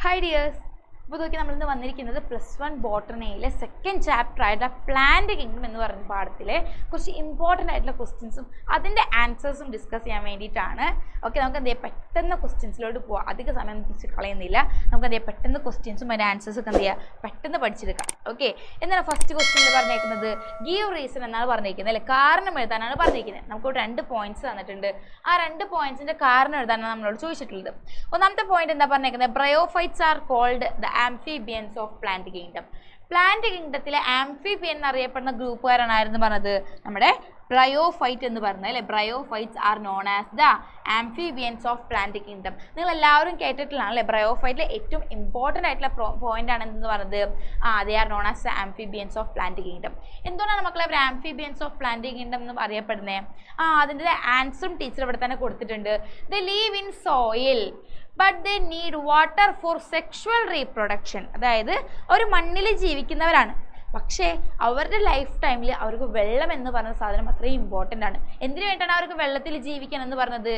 Hi dears. അപ്പോൾ നോക്കി നമ്മളിന്ന് വന്നിരിക്കുന്നത് +1 ബോട്ടണിയിലെ സെക്കൻഡ് ചാപ്റ്റർ ആയിട്ടുള്ള പ്ലാന്റ് കിങ്ഡം എന്ന് പറയുന്ന പാഠത്തിലെ കുറച്ച് ഇമ്പോർട്ടൻ്റ് ആയിട്ടുള്ള ക്വസ്റ്റ്യൻസും അതിൻ്റെ ആൻസേഴ്സും ഡിസ്കസ് ചെയ്യാൻ വേണ്ടിയിട്ടാണ്. ഓക്കെ, നമുക്ക് എന്ത് ചെയ്യാം, പെട്ടെന്ന് ക്വസ്റ്റ്യൻസിലോട്ട് പോവാം. അധിക സമയം തിരിച്ച് കളയുന്നില്ല. നമുക്ക് എന്ത് ചെയ്യാം, പെട്ടെന്ന് ക്വസ്റ്റ്യൻസും അതിൻ്റെ ആൻസേഴ്സൊക്കെ എന്ത് ചെയ്യുക, പെട്ടെന്ന് പഠിച്ചെടുക്കാം. ഓക്കെ, എന്നാൽ ഫസ്റ്റ് ക്വസ്റ്റ്യനിൽ പറഞ്ഞേക്കുന്നത് ഗീവ് റീസൺ എന്നാണ് പറഞ്ഞിരിക്കുന്നത്, അല്ലെ കാരണം എഴുതാനാണ് പറഞ്ഞിരിക്കുന്നത്. നമുക്ക് 2 പോയിന്റ്സ് തന്നിട്ടുണ്ട്. ആ 2 പോയിന്റ്സിൻ്റെ കാരണം എഴുതാനാണ് നമ്മളോട് ചോദിച്ചിട്ടുള്ളത്. ഒന്നാമത്തെ പോയിന്റ് എന്താ പറഞ്ഞേക്കുന്നത്, bryophytes are called the amphibians of plant kingdom. Plant കിങ്ഡത്തിലെ ആംഫിബിയൻ എന്നറിയപ്പെടുന്ന ഗ്രൂപ്പുകാരാണായിരുന്നു പറഞ്ഞത്, നമ്മുടെ ബ്രയോഫൈറ്റ് എന്ന് പറഞ്ഞത് അല്ലേ. Bryophytes are known as the amphibians of plant kingdom. നിങ്ങൾ എല്ലാവരും കേട്ടിട്ടുള്ളതാണ് അല്ലേ, ബ്രയോഫൈറ്റിലെ ഏറ്റവും ഇമ്പോർട്ടൻ്റ് ആയിട്ടുള്ള പോയിന്റ് ആണ് എന്തെന്ന് പറഞ്ഞത്, they are known as the amphibians of plant kingdom. എന്തുകൊണ്ടാണ് മക്കളെ അവർ ആംഫിബിയൻസ് ഓഫ് പ്ലാന്റ് കിങ്ഡം എന്ന് അറിയപ്പെടുന്നത്? അതിൻ്റെ ആൻസറും ടീച്ചർ ഇവിടെ തന്നെ കൊടുത്തിട്ടുണ്ട്. They live in soil but they need water for sexual reproduction. അതായത് അവർ മണ്ണിൽ ജീവിക്കുന്നവരാണ്, പക്ഷേ അവരുടെ ലൈഫ് ടൈമിൽ അവർക്ക് വെള്ളം എന്ന് പറയുന്ന സാധനം അത്രയും ഇമ്പോർട്ടൻ്റ് ആണ്. എന്തിനു വേണ്ടിയിട്ടാണ് അവർക്ക് വെള്ളത്തിൽ ജീവിക്കാൻ എന്ന് പറഞ്ഞത്?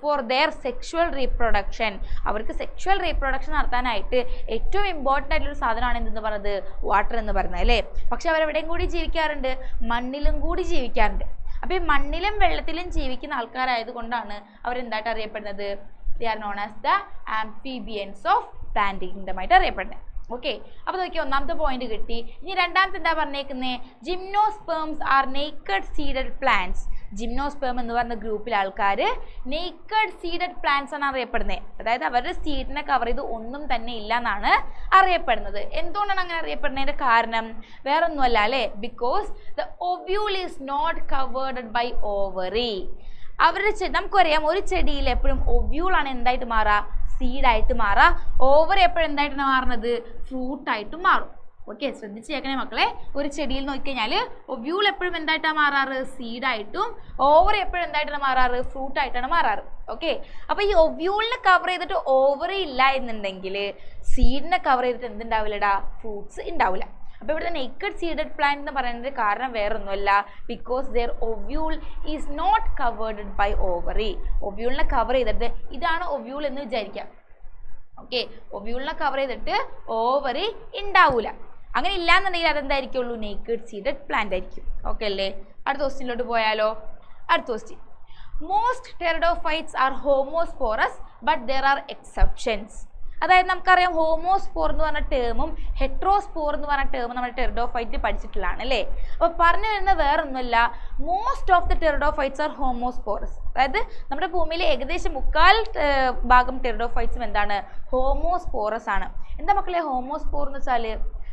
For their sexual reproduction. അവർക്ക് സെക്ഷുവൽ റീപ്രൊഡക്ഷൻ നടത്താനായിട്ട് ഏറ്റവും ഇമ്പോർട്ടൻ്റ് ആയിട്ടുള്ള സാധനമാണ് എന്തെന്ന് പറഞ്ഞത്, വാട്ടർ എന്ന് പറയുന്നത് അല്ലേ. പക്ഷെ അവരെവിടെയും കൂടി ജീവിക്കാറുണ്ട്, മണ്ണിലും കൂടി ജീവിക്കാറുണ്ട്. അപ്പോൾ ഈ മണ്ണിലും വെള്ളത്തിലും ജീവിക്കുന്ന ആൾക്കാരായതുകൊണ്ടാണ് അവരെന്തായിട്ട് അറിയപ്പെടുന്നത്, they are known as the amphibians of plant kingdom ആയിട്ട് അറിയപ്പെടുന്നത്. ഓക്കെ, അപ്പോൾ നോക്കി ഒന്നാമത്തെ പോയിന്റ് കിട്ടി. ഇനി രണ്ടാമത്തെ എന്താ പറഞ്ഞേക്കുന്നത്, gymnosperms are naked seeded plants. Gymnosperm എന്ന് പറഞ്ഞ ഗ്രൂപ്പിലെ ആൾക്കാർ നേക്കഡ് സീഡഡ് പ്ലാന്റ്സ് ആണ് അറിയപ്പെടുന്നത്. അതായത് അവരുടെ സീഡിനെ കവർ ചെയ്ത് ഒന്നും തന്നെ ഇല്ല എന്നാണ് അറിയപ്പെടുന്നത്. എന്തുകൊണ്ടാണ് അങ്ങനെ അറിയപ്പെടുന്നതിൻ്റെ കാരണം? വേറെ ഒന്നുമല്ല അല്ലേ, because the ovule is not covered by ovary. അവരുടെ നമുക്കറിയാം, ഒരു ചെടിയിൽ എപ്പോഴും ഒവ്യൂളാണ് എന്തായിട്ട് മാറുക, സീഡായിട്ട് മാറുക. ഓവർ എപ്പോഴും എന്തായിട്ടാണ് മാറുന്നത്, ഫ്രൂട്ടായിട്ട് മാറും. ഓക്കെ, ശ്രദ്ധിച്ച് കേൾക്കണേ മക്കളെ. ഒരു ചെടിയിൽ നോക്കിക്കഴിഞ്ഞാൽ ഒവ്യൂൾ എപ്പോഴും എന്തായിട്ടാണ് മാറാറ്, സീഡായിട്ടും. ഓവർ എപ്പോഴും എന്തായിട്ടാണ് മാറാറ്, ഫ്രൂട്ടായിട്ടാണ് മാറാറ്. ഓക്കെ, അപ്പോൾ ഈ ഒവ്യൂളിനെ കവർ ചെയ്തിട്ട് ഓവർ ഇല്ല എന്നുണ്ടെങ്കിൽ സീഡിനെ കവർ ചെയ്തിട്ട് എന്തുണ്ടാവില്ലടാ, ഫ്രൂട്ട്സ് ഉണ്ടാവില്ല. അപ്പോൾ ഇവിടുത്തെ നേക്കഡ് സീഡഡ് പ്ലാന്റ് എന്ന് പറയുന്നത് കാരണം വേറൊന്നുമല്ല, because their ovule is not covered by ovary. ഒവ്യൂളിനെ കവർ ചെയ്തിട്ട്, ഇതാണ് ഒവ്യൂൾ എന്ന് വിചാരിക്കാം. ഓക്കെ, ഒവ്യൂളിനെ കവർ ചെയ്തിട്ട് ഓവറി ഉണ്ടാവില്ല. അങ്ങനെ ഇല്ലാന്നുണ്ടെങ്കിൽ അതെന്തായിരിക്കുള്ളൂ, നേക്കഡ് സീഡഡ് പ്ലാന്റ് ആയിരിക്കും. ഓക്കെ അല്ലേ. അടുത്ത ക്വസ്റ്റ്യനിലോട്ട് പോയാലോ. അടുത്ത question, most pteridophytes are homosporous but there are exceptions. അതായത് നമുക്കറിയാം, ഹോമോസ്പോർ എന്ന് പറഞ്ഞ ടേമും ഹെട്രോസ്പോർ എന്ന് പറഞ്ഞ ടേമും നമ്മുടെ ടെറിഡോഫൈറ്റ് പഠിച്ചിട്ടുള്ളതാണ് അല്ലേ. അപ്പോൾ പറഞ്ഞു വരുന്നത് വേറൊന്നുമില്ല, most of the pteridophytes are homosporous. അതായത് നമ്മുടെ ഭൂമിയിലെ ഏകദേശം 3/4 ഭാഗം ടെറിഡോഫൈറ്റ്സും എന്താണ്, ഹോമോസ്പോറസ് ആണ്. എന്താ മക്കളെ ഹോമോസ്പോർ എന്ന് വെച്ചാൽ?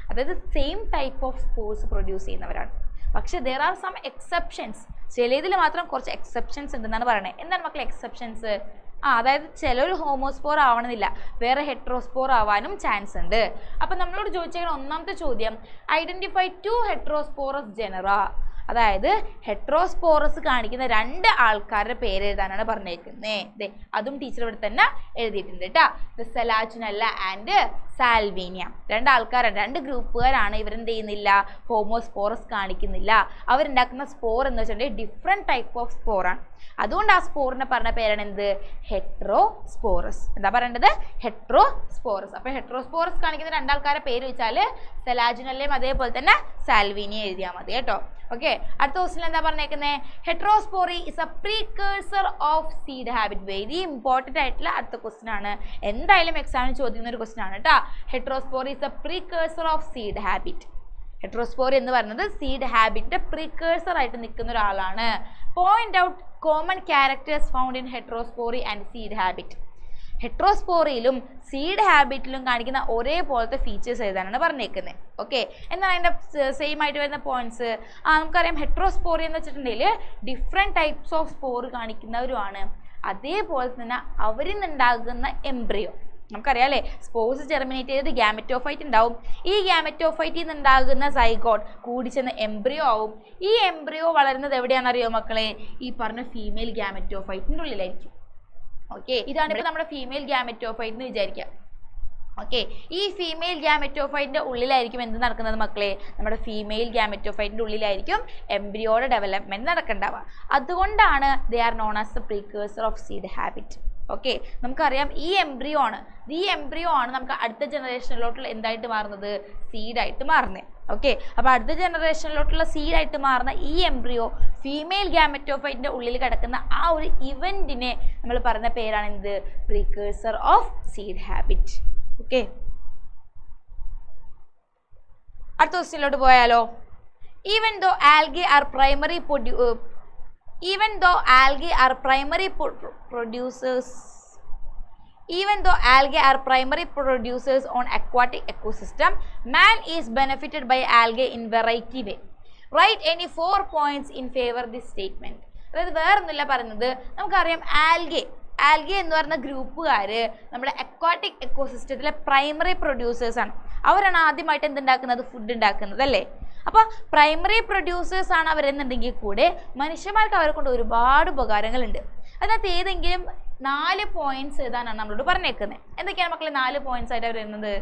അതായത് same type of spores produce ചെയ്യുന്നവരാണ്. പക്ഷേ ദെയർ ആർ സം എക്സെപ്ഷൻസ്. ചിലതിൽ മാത്രം കുറച്ച് എക്സെപ്ഷൻസ് ഉണ്ടെന്നാണ് പറയുന്നത്. എന്താണ് മക്കളെ എക്സെപ്ഷൻസ്? അതായത് ചിലർ ഹോമോസ്പോർ ആവണമെന്നില്ല, വേറെ ഹെട്രോസ്പോർ ആവാനും ചാൻസ് ഉണ്ട്. അപ്പം നമ്മളോട് ചോദിച്ചേക്കുന്ന ഒന്നാമത്തെ ചോദ്യം, ഐഡൻറ്റിഫൈ 2 ഹെട്രോസ്പോറസ് ജനറ. അതായത് ഹെട്രോസ്പോറസ് കാണിക്കുന്ന 2 ആൾക്കാരുടെ പേര് എഴുതാനാണ് പറഞ്ഞേക്കുന്നത്. അതും ടീച്ചർ ഇവിടെ തന്നെ എഴുതിയിട്ടുണ്ട് കേട്ടോ. സെലാജിനല്ല ആൻഡ് സാൽവീനിയ. 2 ആൾക്കാരാണ്, 2 ഗ്രൂപ്പുകാരാണ്. ഇവരെന്ത് ചെയ്യുന്നില്ല, ഹോമോസ്പോറസ് കാണിക്കുന്നില്ല. അവരുണ്ടാക്കുന്ന സ്പോർ എന്ന് വെച്ചിട്ടുണ്ടെങ്കിൽ ഡിഫറെൻറ്റ് ടൈപ്പ് ഓഫ് സ്പോറാണ്. അതുകൊണ്ട് ആ സ്പോറിനെ പറഞ്ഞ പേരാണ് എന്ത്, ഹെട്രോസ്പോറസ്. എന്താ പറയേണ്ടത്, ഹെട്രോസ്പോറസ്. അപ്പോൾ ഹെട്രോസ്പോറസ് കാണിക്കുന്ന 2 ആൾക്കാരുടെ പേര് വെച്ചാൽ സെലാജിനല്ലയും അതേപോലെ തന്നെ സാൽവീനിയ എഴുതിയാൽ മതി കേട്ടോ. ഓക്കെ, അടുത്ത ക്വസ്റ്റ്യൻ എന്താ പറഞ്ഞേക്കുന്നത്, heterospory is a precursor of seed habit. Very important ആയിട്ടുള്ള അടുത്ത ക്വസ്റ്റ്യൻ ആണ്, എന്തായാലും എക്സാമിന് ചോദിക്കുന്ന ഒരു ക്വസ്റ്റ്യൻ ആണ് കേട്ടോ. Heterospory is a precursor of seed habit. Heterospory എന്ന് പറയുന്നത് സീഡ് ഹാബിറ്റിന്റെ പ്രീകേഴ്സർ ആയിട്ട് നിൽക്കുന്ന ഒരാളാണ്. Point out common characters found in heterospory and seed habit. ഹെട്രോസ്പോറിയിലും സീഡ് ഹാബിറ്റിലും കാണിക്കുന്ന ഒരേപോലത്തെ ഫീച്ചേഴ്സ് എഴുതാനാണ് പറഞ്ഞേക്കുന്നത്. ഓക്കെ, എന്നാൽ അതിൻ്റെ സെയിം ആയിട്ട് വരുന്ന പോയിന്റ്സ്, നമുക്കറിയാം ഹെട്രോസ്പോറി എന്ന് വെച്ചിട്ടുണ്ടെങ്കിൽ ഡിഫറെൻറ്റ് ടൈപ്സ് ഓഫ് സ്പോർ കാണിക്കുന്നവരുമാണ്. അതേപോലെ തന്നെ അവരിൽ നിന്നുണ്ടാകുന്ന എംബ്രിയോ, നമുക്കറിയാം അല്ലേ, സ്പോർസ് ജെർമിനേറ്റ് ചെയ്ത് ഗ്യാമറ്റോഫൈറ്റ് ഉണ്ടാവും. ഈ ഗ്യാമറ്റോഫൈറ്റിൽ നിന്നുണ്ടാകുന്ന സൈഗോട്ട് കൂടി ചെന്ന് എംബ്രിയോ ആവും. ഈ എംബ്രിയോ വളരുന്നത് എവിടെയാണെന്നറിയോ മക്കളെ, ഈ പറഞ്ഞ ഫീമെയിൽ ഗ്യാമറ്റോഫൈറ്റിൻ്റെ ഉള്ളിലായിരിക്കും. ഓക്കെ, ഇതാണ് ഇപ്പോൾ നമ്മുടെ ഫീമെയിൽ ഗ്യാമറ്റോഫൈറ്റ് എന്ന് വിചാരിക്കാം. ഓക്കെ, ഈ ഫീമെയിൽ ഗ്യാമറ്റോഫൈറ്റിൻ്റെ ഉള്ളിലായിരിക്കും എന്ത് നടക്കുന്നത് മക്കളെ, നമ്മുടെ ഫീമെയിൽ ഗ്യാമറ്റോഫൈറ്റിൻ്റെ ഉള്ളിലായിരിക്കും എംബ്രിയോയുടെ ഡെവലപ്മെൻറ്റ് നടക്കേണ്ടവ. അതുകൊണ്ടാണ് ദേ are known as the പ്രീകേഴ്സർ of seed habit. Okay, നമുക്കറിയാം ഈ എംബ്രിയോ ആണ് നമുക്ക് അടുത്ത ജനറേഷനിലോട്ടുള്ള എന്തായിട്ട് മാറുന്നത്, സീഡായിട്ട് മാറുന്നത്. ഓക്കെ, അപ്പോൾ അടുത്ത ജനറേഷനിലോട്ടുള്ള സീഡായിട്ട് മാറുന്ന ഈ എംബ്രിയോ ഫീമെയിൽ ഗാമറ്റോഫൈറ്റിന്റെ ഉള്ളിൽ കിടക്കുന്ന ആ ഒരു ഇവന്റിനെ നമ്മൾ പറയുന്ന പേരാണ് എന്ത്, പ്രീകേഴ്സർ ഓഫ് സീഡ് ഹാബിറ്റ്. ഓക്കെ, അടുത്ത ക്വസ്റ്റ്യനിലോട്ട് പോയാലോ. Even though algae are primary producers on aquatic ecosystem, man is benefited by algae in variety way. Write any 4 points in favor of this statement. അതായത് വേറൊന്നുമില്ല പറയുന്നത്, നമുക്കറിയാം ആൽഗെ എന്ന് പറയുന്ന ഗ്രൂപ്പുകാർ നമ്മുടെ അക്വാട്ടിക് എക്കോസിസ്റ്റത്തിലെ പ്രൈമറി പ്രൊഡ്യൂസേഴ്സ് ആണ്. അവരാണ് ആദ്യമായിട്ട് എന്തുണ്ടാക്കുന്നത്, ഫുഡ് ഉണ്ടാക്കുന്നത് അല്ലേ. അപ്പോൾ പ്രൈമറി പ്രൊഡ്യൂസേഴ്സ് ആണ് അവരെന്നുണ്ടെങ്കിൽ കൂടെ മനുഷ്യന്മാർക്ക് അവരെ കൊണ്ട് ഒരുപാട് ഉപകാരങ്ങളുണ്ട്. അതിനകത്ത് ഏതെങ്കിലും 4 പോയിന്റ്സ് എഴുതാനാണ് നമ്മളോട് പറഞ്ഞേക്കുന്നത്. എന്തൊക്കെയാണ് മക്കളെ 4 പോയിന്റ്സ് ആയിട്ട് അവർ വരുന്നത്?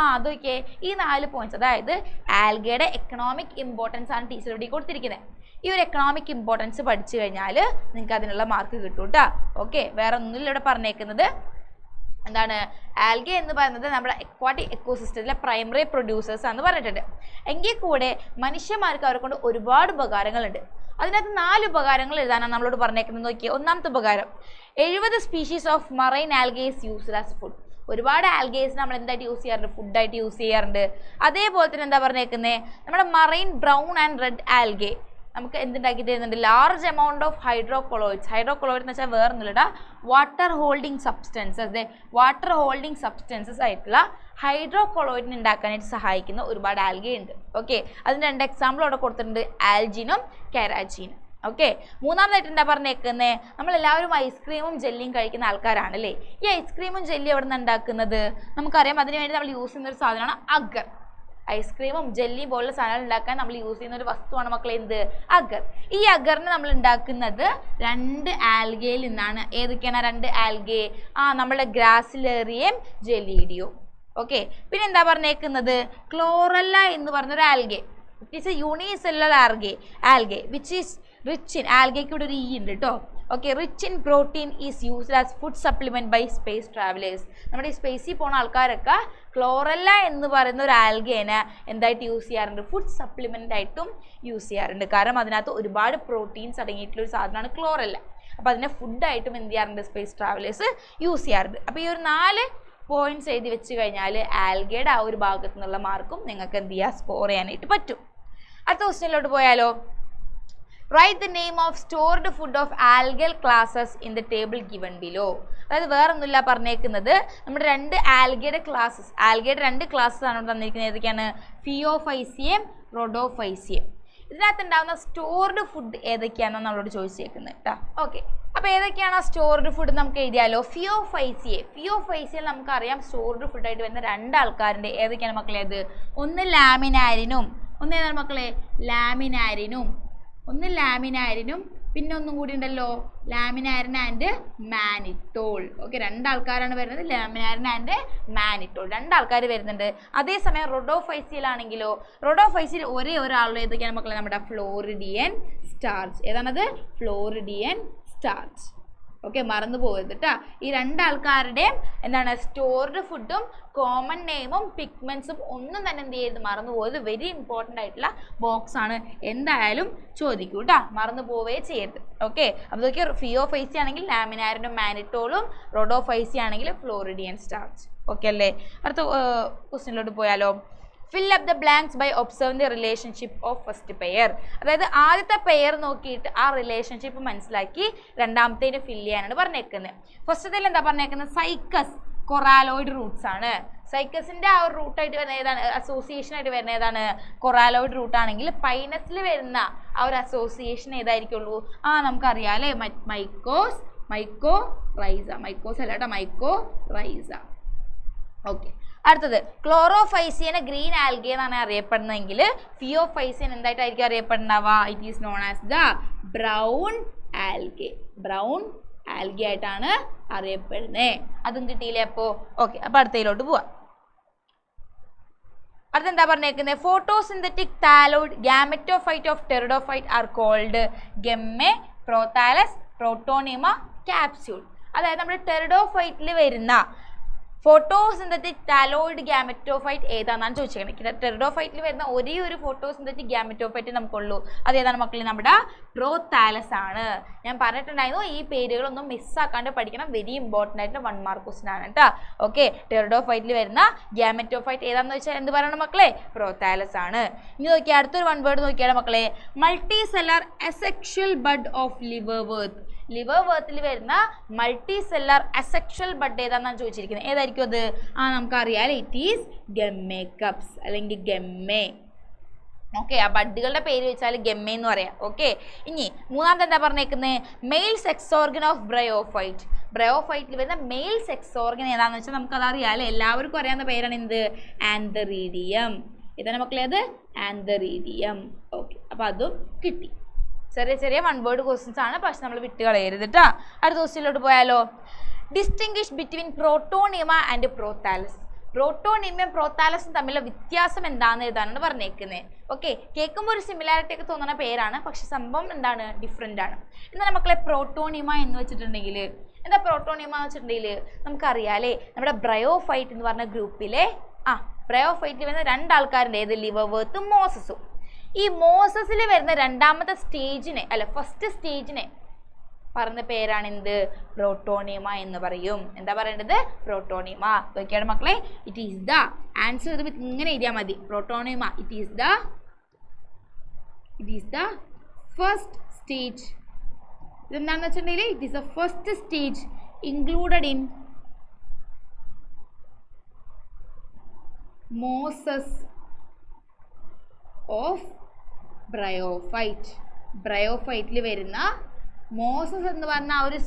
അതൊക്കെ ഈ 4 പോയിന്റ്സ്, അതായത് ആൽഗയുടെ എക്കണോമിക് ഇമ്പോർട്ടൻസ് ആണ് ടീച്ചർ ഇവിടെ കൊടുത്തിരിക്കുന്നത്. ഈ ഒരു എക്കണോമിക് ഇമ്പോർട്ടൻസ് പഠിച്ചു കഴിഞ്ഞാൽ നിങ്ങൾക്ക് അതിനുള്ള മാർക്ക് കിട്ടും കേട്ടോ. ഓക്കെ, വേറെ ഒന്നുമില്ല ഇവിടെ പറഞ്ഞേക്കുന്നത്. എന്താണ്, ആൽഗെ എന്ന് പറയുന്നത് നമ്മുടെ അക്വാട്ടിക് എക്കോസിസ്റ്റത്തിലെ പ്രൈമറി പ്രൊഡ്യൂസേഴ്സ് ആണെന്ന് പറഞ്ഞിട്ടുണ്ട്. എങ്കിൽ കൂടെ മനുഷ്യന്മാർക്ക് അവരെ കൊണ്ട് ഒരുപാട് ഉപകാരങ്ങളുണ്ട്. അതിനകത്ത് 4 ഉപകാരങ്ങൾ എഴുതാനാണ് നമ്മളോട് പറഞ്ഞേക്കുന്നത്. നോക്കിയേ, ഒന്നാമത്തെ ഉപകാരം, 70 species of marine algaes used as food. ഒരുപാട് ആൽഗേസ് നമ്മൾ എന്തായിട്ട് യൂസ് ചെയ്യാറുണ്ട്, ഫുഡായിട്ട് യൂസ് ചെയ്യാറുണ്ട്. അതേപോലെ തന്നെ എന്താ പറഞ്ഞേക്കുന്നത്, നമ്മുടെ marine brown and red algae നമുക്ക് എന്തുണ്ടാക്കി തരുന്നുണ്ട്, ലാർജ് എമൗണ്ട് ഓഫ് ഹൈഡ്രോകൊളോയിഡ്സ്. ഹൈഡ്രോകൊളോയിഡ് എന്ന് വെച്ചാൽ വേറൊന്നുമില്ല, വാട്ടർ ഹോൾഡിങ് സബ്സ്റ്റൻസസ് ആയിട്ടുള്ള ഹൈഡ്രോകൊളോയിഡിന് ഉണ്ടാക്കാനായിട്ട് സഹായിക്കുന്ന ഒരുപാട് ആൽഗെ ഉണ്ട്. ഓക്കെ, അതിന് 2 എക്സാമ്പിൾ അവിടെ കൊടുത്തിട്ടുണ്ട്, ആൽജിനും കെരാജിനും. ഓക്കെ, മൂന്നാമതായിട്ട് എന്താ പറഞ്ഞേക്കുന്നത്, നമ്മളെല്ലാവരും ഐസ്ക്രീമും ജെല്ലിയും കഴിക്കുന്ന ആൾക്കാരാണല്ലേ. ഈ ഐസ്ക്രീമും ജെല്ലി എവിടെ നിന്ന് ഉണ്ടാക്കുന്നത് നമുക്കറിയാം. അതിനുവേണ്ടി നമ്മൾ യൂസ് ചെയ്യുന്ന ഒരു സാധനമാണ് അഗർ. ഐസ്ക്രീമും ജെല്ലിയും പോലുള്ള സാധനങ്ങൾ ഉണ്ടാക്കാൻ നമ്മൾ യൂസ് ചെയ്യുന്ന ഒരു വസ്തുവാണ് മക്കളെ എന്ത്, അഗർ. ഈ അഗറിന് നമ്മൾ ഉണ്ടാക്കുന്നത് 2 ആൽഗയിൽ നിന്നാണ്. ഏതൊക്കെയാണ് 2 ആൽഗെ? നമ്മുടെ ഗ്രാസിലേറിയം ജെലീഡിയോ. ഓക്കെ, പിന്നെ എന്താ പറഞ്ഞേക്കുന്നത്, ക്ലോറല്ല എന്ന് പറഞ്ഞൊരു algae. It is a unicellular algae which is rich in, ആൽഗയ്ക്ക് ഇവിടെ ഒരു ഇ ഉണ്ട് കേട്ടോ. Okay, rich in protein is used as food supplement by space travellers. നമ്മുടെ ഈ സ്പേസിൽ പോകുന്ന ആൾക്കാരൊക്കെ ക്ലോറല്ല എന്ന് പറയുന്ന ഒരു ആൽഗേനെ എന്തായിട്ട് യൂസ് ചെയ്യാറുണ്ട്, ഫുഡ് സപ്ലിമെൻ്റ് ആയിട്ടും യൂസ് ചെയ്യാറുണ്ട്. കാരണം അതിനകത്ത് ഒരുപാട് പ്രോട്ടീൻസ് അടങ്ങിയിട്ടുള്ള ഒരു സാധനമാണ് ക്ലോറല്ല. അപ്പോൾ അതിനെ ഫുഡായിട്ടും എന്ത് ചെയ്യാറുണ്ട്, സ്പേസ് ട്രാവലേഴ്സ് യൂസ് ചെയ്യാറുണ്ട്. അപ്പോൾ ഈ ഒരു 4 പോയിന്റ്സ് എഴുതി വെച്ച് കഴിഞ്ഞാൽ ആൽഗയുടെ ആ ഒരു ഭാഗത്തു നിന്നുള്ള മാർക്കും നിങ്ങൾക്ക് എന്ത് ചെയ്യുക, സ്കോർ ചെയ്യാനായിട്ട് പറ്റും. അടുത്ത ക്വസ്റ്റ്യനിലോട്ട് പോയാലോ. Write the name of stored food of algal classes in the table given below. അതായത് വേറൊന്നുമില്ല പറഞ്ഞേക്കുന്നത്, നമ്മുടെ 2 ആൽഗയുടെ ക്ലാസ്സസ്, ആൽഗയുടെ 2 ക്ലാസ്സസ് ആണ് തന്നിരിക്കുന്നത്. ഏതൊക്കെയാണ്, ഫിയോഫൈസിയം, റോഡോഫൈസിയം. ഇതിനകത്ത് ഉണ്ടാകുന്ന സ്റ്റോർഡ് ഫുഡ് ഏതൊക്കെയാണെന്ന് നമ്മളോട് ചോദിച്ചേക്കുന്നത് കേട്ടോ. ഓക്കെ, അപ്പോൾ ഏതൊക്കെയാണ് ആ സ്റ്റോർഡ് ഫുഡ് നമുക്ക് എഴുതിയാലോ. ഫിയോഫൈസിയം നമുക്കറിയാം സ്റ്റോർഡ് ഫുഡായിട്ട് വരുന്ന 2 ആൾക്കാരുണ്ട്. ഏതൊക്കെയാണ് മക്കളെ അത്? ഒന്ന് ലാമിനാരിനും, ഒന്ന് ഏതാണ് മക്കളെ, ലാമിനാരിനും പിന്നെ ഒന്നും കൂടി ഉണ്ടല്ലോ, ലാമിനാരിൻ ആൻഡ് മാനിറ്റോൾ. ഓക്കെ, 2 ആൾക്കാരാണ് വരുന്നത്, ലാമിനാരിൻ ആൻഡ് മാനിറ്റോൾ 2 ആൾക്കാർ വരുന്നുണ്ട്. അതേസമയം റോഡോഫൈസിയിലാണെങ്കിലോ, റോഡോഫൈസിൽ ഒരേ ഒരാളുടെ ഏതൊക്കെയാണ് മക്കളെ, നമ്മുടെ ഫ്ലോറിഡിയൻ സ്റ്റാർച്ച്. ഏതാണത്, ഫ്ലോറിഡിയൻ സ്റ്റാർച്ച്. ഓക്കെ, മറന്നു പോകരുത് കേട്ടോ. ഈ 2 ആൾക്കാരുടെയും എന്താണ് സ്റ്റോർഡ് ഫുഡും കോമൺ നെയിമും പിഗ്മെന്റ്സും ഒന്നും തന്നെ എന്ത് ചെയ്യരുത്, മറന്നു പോകരുത്. വെരി ഇമ്പോർട്ടൻ്റ് ആയിട്ടുള്ള ബോക്സ് ആണ്, എന്തായാലും ചോദിക്കൂ കേട്ടോ, മറന്നു പോവേ ചെയ്യരുത്. ഓക്കെ, അപ്പോൾ ഇതൊക്കെ ഫിയോഫൈസി ആണെങ്കിൽ ലാമിനാരിനും മാനിറ്റോളും, റോഡോഫൈസി ആണെങ്കിൽ ഫ്ലോറിഡിയൻ സ്റ്റാർച്ച്. ഓക്കെ അല്ലേ. അടുത്ത ക്വസ്റ്റ്യനിലോട്ട് പോയാലോ. Fill up the blanks by observing the relationship of first pair. അതായത് ആദ്യത്തെ പെയർ നോക്കിയിട്ട് ആ റിലേഷൻഷിപ്പ് മനസ്സിലാക്കി രണ്ടാമത്തേന് ഫില്ല് ചെയ്യാനാണ് പറഞ്ഞേക്കുന്നത്. ഫസ്റ്റത്തിൽ എന്താ പറഞ്ഞേക്കുന്നത്, സൈക്കസ് കൊറാലോയിഡ് റൂട്ട്സ് ആണ്. സൈക്കസിന്റെ ആ ഒരു റൂട്ടായിട്ട് വരുന്ന ഏതാണ്, അസോസിയേഷൻ ആയിട്ട് വരുന്ന ഏതാണ്, കൊറാലോയിഡ് റൂട്ട് ആണെങ്കിൽ പൈനസിൽ വരുന്ന ആ ഒരു അസോസിയേഷൻ ഏതായിരിക്കുള്ളൂ, നമുക്കറിയാം അല്ലേ, മൈക്കോറൈസ. ഓക്കെ, അടുത്തത് ക്ലോറോഫൈസിയനെ ഗ്രീൻ ആൽഗെ എന്നാണ് അറിയപ്പെടുന്നതെങ്കിൽ ഫിയോഫൈസിയൻ എന്തായിട്ടായിരിക്കും അറിയപ്പെടുന്നവ, it is known as the brown algae ആയിട്ടാണ് അറിയപ്പെടുന്നത്. അതും കിട്ടിയില്ലേ അപ്പോൾ. ഓക്കെ, അപ്പോൾ അടുത്തതിലോട്ട് പോവാം. അടുത്തെന്താ പറഞ്ഞേക്കുന്നത്, photosynthetic thalloid gametophyte of pteridophyte are called gemmae, prothallus, protonema, capsule. അതായത് നമ്മുടെ ടെറിഡോഫൈറ്റിൽ വരുന്ന ഫോട്ടോസിന്തറ്റിക് ടാലോയിഡ് ഗ്യാമറ്റോഫൈറ്റ് ഏതാണെന്നാണ് ചോദിച്ചിരിക്കുന്നത്. ടെറിഡോഫൈറ്റിൽ വരുന്ന ഒരേ ഒരു ഫോട്ടോസിന്തറ്റിക് ഗ്യാമറ്റോഫൈറ്റ് നമുക്കുള്ളൂ. അതേതാണ് മക്കളെ? നമ്മുടെ പ്രോതാലസ് ആണ്. ഞാൻ പറഞ്ഞിട്ടുണ്ടായിരുന്നു ഈ പേരുകളൊന്നും മിസ്സാക്കാണ്ട് പഠിക്കണം. വെരി ഇമ്പോർട്ടൻ്റ് ആയിട്ടുള്ള 1 മാർക്ക് ക്വസ്റ്റൻ ആണ് കേട്ടോ. ഓക്കെ, ടെറിഡോഫൈറ്റിൽ വരുന്ന ഗ്യാമറ്റോഫൈറ്റ് ഏതാണെന്ന് വെച്ചാൽ എന്ത് പറയണം മക്കളെ? പ്രോതാലസ് ആണ്. ഇനി നോക്കിയാൽ അടുത്തൊരു 1 വേർഡ് നോക്കിയാൽ മക്കളെ, multicellular asexual bud of liverwort. ലിവർവർത്തിൽ വരുന്ന മൾട്ടി സെല്ലർ അസെക്ഷൽ ബഡ് ഏതാണെന്നാണ് ചോദിച്ചിരിക്കുന്നത്. ഏതായിരിക്കും അത്? നമുക്കറിയാം, ഇറ്റ് ഈസ് ഗമ്മേക്കപ്സ് അല്ലെങ്കിൽ ഗമ്മേ. ഓക്കെ, ആ ബഡുകളുടെ പേര് വെച്ചാൽ ഗമ്മേ എന്ന് പറയാം. ഓക്കെ, ഇനി മൂന്നാമത്തെ എന്താ പറഞ്ഞേക്കുന്നത്? Male sex organ of bryophyte. ബ്രയോഫൈറ്റിൽ വരുന്ന മെയിൽ സെക്സ് ഓർഗൻ ഏതാണെന്ന് വെച്ചാൽ നമുക്കത് അറിയാമല്ലോ, എല്ലാവർക്കും അറിയാവുന്ന പേരാണ് എന്ത്? ആന്തറീഡിയം. ഇതാണ് മക്കളെ അത്? ആന്തറീഡിയം. ഓക്കെ, അപ്പോൾ അതും കിട്ടി. ചെറിയ ചെറിയ 1 വേർഡ് ക്വസ്റ്റ്യൻസ് ആണ്, പക്ഷെ നമ്മൾ വിട്ട് കളയരുത് കേട്ടോ. അടുത്ത ക്വസ്റ്റ്യനിലോട്ട് പോയാലോ? Distinguish between protonema and prothallus. പ്രോട്ടോണിയമയും പ്രോതാലസും തമ്മിലുള്ള വ്യത്യാസം എന്താണെന്ന് എഴുതാനാണ് പറഞ്ഞേക്കുന്നത്. ഓക്കെ, കേൾക്കുമ്പോൾ ഒരു സിമിലാരിറ്റി ഒക്കെ തോന്നുന്ന പേരാണ്, പക്ഷെ സംഭവം എന്താണ്? ഡിഫറെൻ്റ് ആണ്. എന്നാൽ മക്കളെ പ്രോട്ടോണിയമ എന്ന് വെച്ചിട്ടുണ്ടെങ്കിൽ എന്താ? പ്രോട്ടോണിയമ എന്ന് വെച്ചിട്ടുണ്ടെങ്കിൽ നമുക്കറിയാലേ, നമ്മുടെ ബ്രയോഫൈറ്റ് എന്ന് പറഞ്ഞ ഗ്രൂപ്പിലെ ബ്രയോഫൈറ്റിൽ വരുന്ന 2 ആൾക്കാരുണ്ട്. ഏത്? ലിവർവർത്തും മോസസും. ഈ മോസസിൽ വരുന്ന രണ്ടാമത്തെ സ്റ്റേജിനെ ഫസ്റ്റ് സ്റ്റേജിനെ പറഞ്ഞ പേരാണ് എന്ത്? പ്രോട്ടോണിയമ എന്ന് പറയും. എന്താ പറയേണ്ടത്? പ്രോട്ടോണിയമ. നോക്കിയാണ് മക്കളെ, ഇറ്റ് ഈസ് ദ ആൻസർ. ഇങ്ങനെ എഴുതിയാൽ മതി. Protonema it is the first stage. ഇതെന്താണെന്ന് വെച്ചിട്ടുണ്ടെങ്കിൽ it is the first stage included in mosses of bryophyte. ബ്രയോഫൈറ്റിൽ വരുന്ന മോസസ് എന്ന് പറഞ്ഞ ആ ഒരു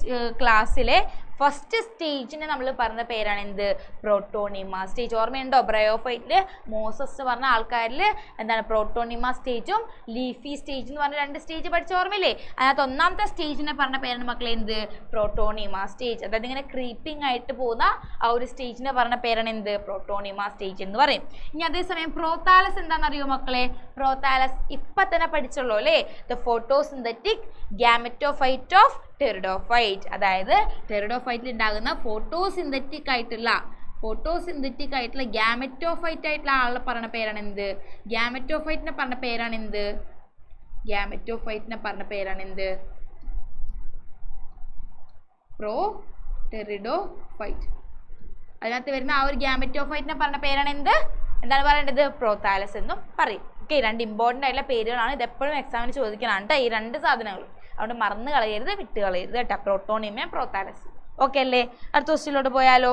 ക്ലാസ്സിലെ ഫസ്റ്റ് സ്റ്റേജിനെ നമ്മൾ പറഞ്ഞ പേരാണ് എന്ത്? പ്രോട്ടോണിയമ സ്റ്റേജ്. ഓർമ്മയുണ്ടോ? ബ്രയോഫൈറ്റിൽ മോസസ് പറഞ്ഞ ആൾക്കാരിൽ എന്താണ്? പ്രോട്ടോണിയമ സ്റ്റേജും ലീഫി സ്റ്റേജ് എന്ന് പറഞ്ഞ 2 സ്റ്റേജ് പഠിച്ച ഓർമ്മയില്ലേ? അതിനകത്ത് ഒന്നാമത്തെ സ്റ്റേജിനെ പറഞ്ഞ പേരാണ് മക്കളെ എന്ത്? പ്രോട്ടോണിയമ സ്റ്റേജ്. അതായത് ഇങ്ങനെ ക്രീപ്പിംഗ് ആയിട്ട് പോകുന്ന ആ ഒരു സ്റ്റേജിനെ പറഞ്ഞ പേരാണ് എന്ത്? പ്രോട്ടോണിയമ സ്റ്റേജ് എന്ന് പറയും. ഇനി അതേസമയം പ്രോതാലസ് എന്താണെന്നറിയോ മക്കളെ? പ്രോതാലസ് ഇപ്പം തന്നെ പഠിച്ചുള്ളൂ അല്ലേ? The photosynthetic gametophyte of pteridophyte. അതായത് ടെറിഡോഫൈറ്റിൽ ഉണ്ടാകുന്ന ഫോട്ടോസിന്തറ്റിക് ആയിട്ടുള്ള ഗ്യാമറ്റോഫൈറ്റ് ആയിട്ടുള്ള ആളെ പറഞ്ഞ പേരാണ് എന്ത്? ഗ്യാമറ്റോഫൈറ്റിനെ പറഞ്ഞ പേരാണ് എന്ത്? ടെറിഡോഫൈറ്റ്. അതിനകത്ത് വരുന്ന ആ ഒരു ഗ്യാമറ്റോഫൈറ്റിനെ പറഞ്ഞ പേരാണ് എന്ത്? എന്താണ് പറയേണ്ടത്? പ്രോതാലസ് എന്നും പറയും. ഓക്കെ, 2 ഇമ്പോർട്ടൻ്റ് ആയിട്ടുള്ള പേരുകളാണ്. ഇതെപ്പോഴും എക്സാമിന് ചോദിക്കണം കേട്ടോ, ഈ 2 സാധനങ്ങൾ. അതുകൊണ്ട് മറന്നു കളയരുത്, വിട്ട് കളയരുത് കേട്ടോ. പ്രോട്ടോണിയമയും പ്രോതാലസ്. ഓക്കെ അല്ലേ? അടുത്ത ക്വസ്റ്റ്യനിലോട്ട് പോയാലോ?